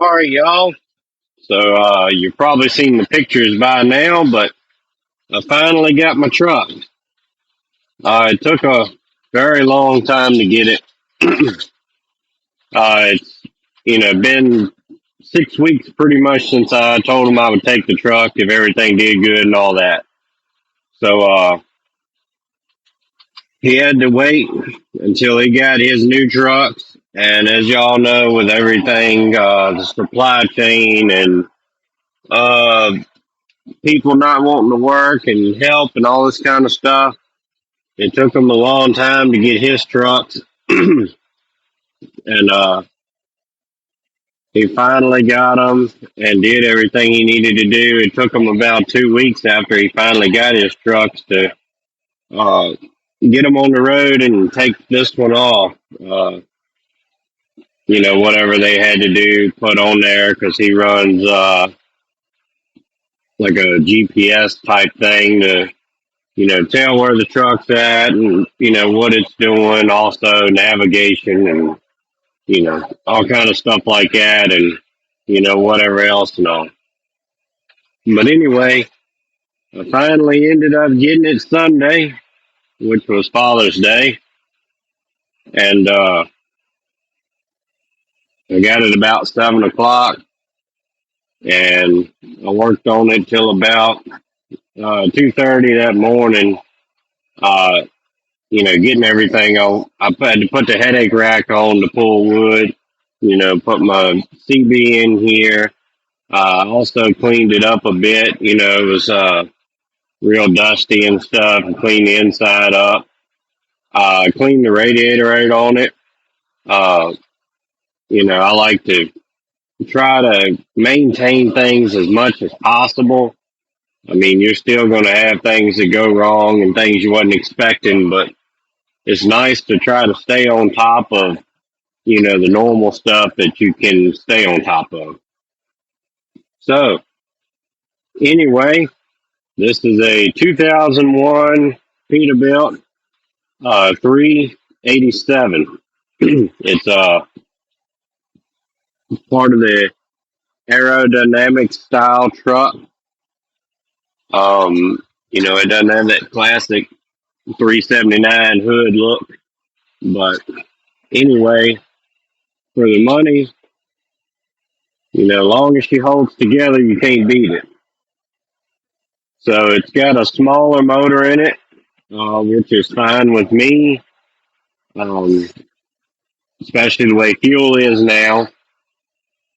All right, y'all. So you've probably seen the pictures by now, but I finally got my truck. It took a very long time to get it. It's been 6 weeks pretty much since I told him I would take the truck if everything did good and all that. So he had to wait until he got his new trucks. And as y'all know, with everything, the supply chain and uh, people not wanting to work and help and all this kind of stuff. It took him a long time to get his trucks, and he finally got them and did everything he needed to do. It took him about 2 weeks after he finally got his trucks to uh, get them on the road and take this one off. Whatever they had to do, put on there because he runs like a GPS type thing to tell where the truck's at and, what it's doing, also navigation and, all kind of stuff like that and, whatever else and all. But anyway, I finally ended up getting it Sunday, which was Father's Day. And I got it about 7 o'clock and I worked on it till about 2:30 that morning. Uh, getting everything on. I had to put the headache rack on to pull wood, put my CB in here. Also cleaned it up a bit. It was real dusty and stuff, and cleaned the inside up. Cleaned the radiator out on it. Uh, I like to try to maintain things as much as possible. I mean, you're still going to have things that go wrong and things you wasn't expecting, but it's nice to try to stay on top of the normal stuff that you can stay on top of. So, anyway, this is a 2001 Peterbilt 387. It's part of the aerodynamic style truck. It doesn't have that classic 379 hood look, but anyway, for the money, long as she holds together, you can't beat it. So it's got a smaller motor in it, which is fine with me, um, especially the way fuel is now.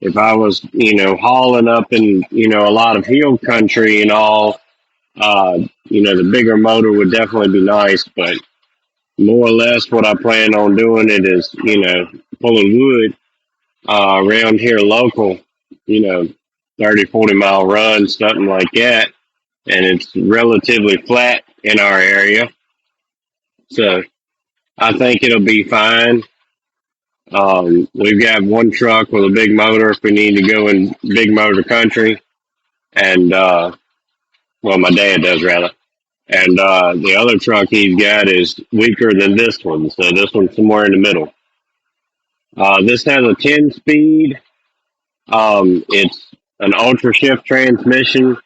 If I was, hauling up in, a lot of hill country and all, the bigger motor would definitely be nice. But more or less what I plan on doing it is, pulling wood around here local, you know, 30, 40 mile runs, something like that. And it's relatively flat in our area. So I think it'll be fine. We've got one truck with a big motor if we need to go in big motor country. And, well, my dad does rather. And the other truck he's got is weaker than this one. So this one's somewhere in the middle. This has a 10 speed. It's an ultrashift transmission.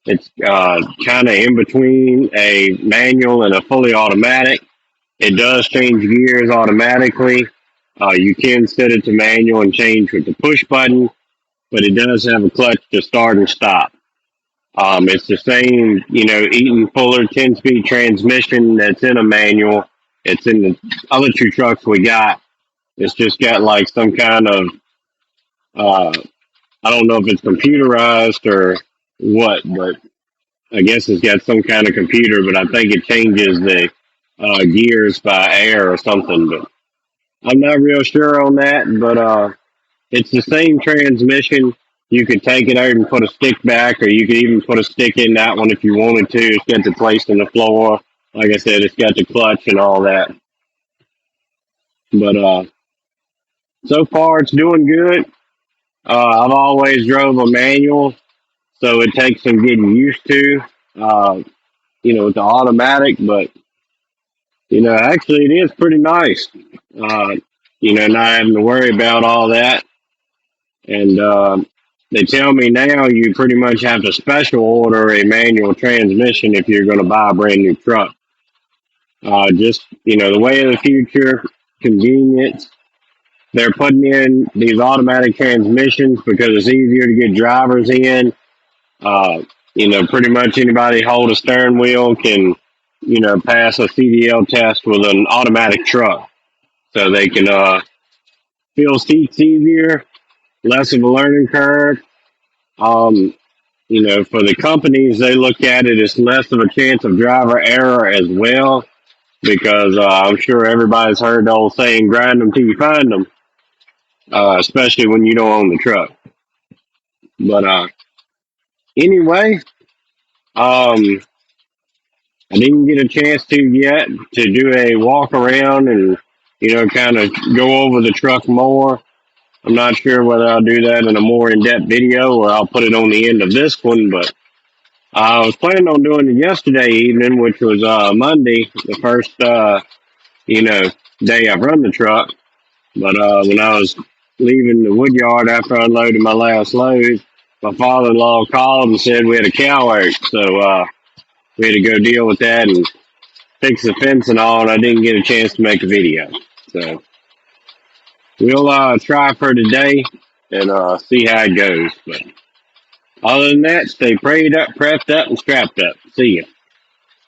It's kind of in between a manual and a fully automatic. It does change gears automatically. You can set it to manual and change with the push button, but it does have a clutch to start and stop. It's the same, Eaton Fuller 10-speed transmission that's in a manual. It's in the other two trucks we got. It's just got like some kind of, uh, I don't know if it's computerized or what, but I guess it's got some kind of computer, but I think it changes the gears by air or something. But I'm not real sure on that, but it's the same transmission. You could take it out and put a stick back, or you could even put a stick in that one if you wanted to. It's got the place in the floor. Like I said, it's got the clutch and all that. But so far, it's doing good. I've always drove a manual, so it takes some getting used to, uh, with the automatic. But actually, it is pretty nice. Uh, not having to worry about all that. And they tell me now you pretty much have to special order a manual transmission if you're going to buy a brand new truck. Just, the way of the future, convenience. They're putting in these automatic transmissions because it's easier to get drivers in. Pretty much anybody hold a steering wheel can, pass a CDL test with an automatic truck. So they can fill seats easier, less of a learning curve. Um, for the companies, they look at it as less of a chance of driver error as well, because I'm sure everybody's heard the old saying, grind them till you find them, especially when you don't own the truck. But anyway, um, I didn't get a chance to yet to do a walk around and, kind of go over the truck more. I'm not sure whether I'll do that in a more in-depth video or I'll put it on the end of this one, but I was planning on doing it yesterday evening, which was Monday, the first, day I've run the truck. But when I was leaving the wood yard after I unloaded my last load, my father-in-law called and said we had a cow hurt. So we had to go deal with that and fix the fence and all, and I didn't get a chance to make a video. So we'll try for today and see how it goes. But other than that, stay prayed up, prepped up, and strapped up. See ya.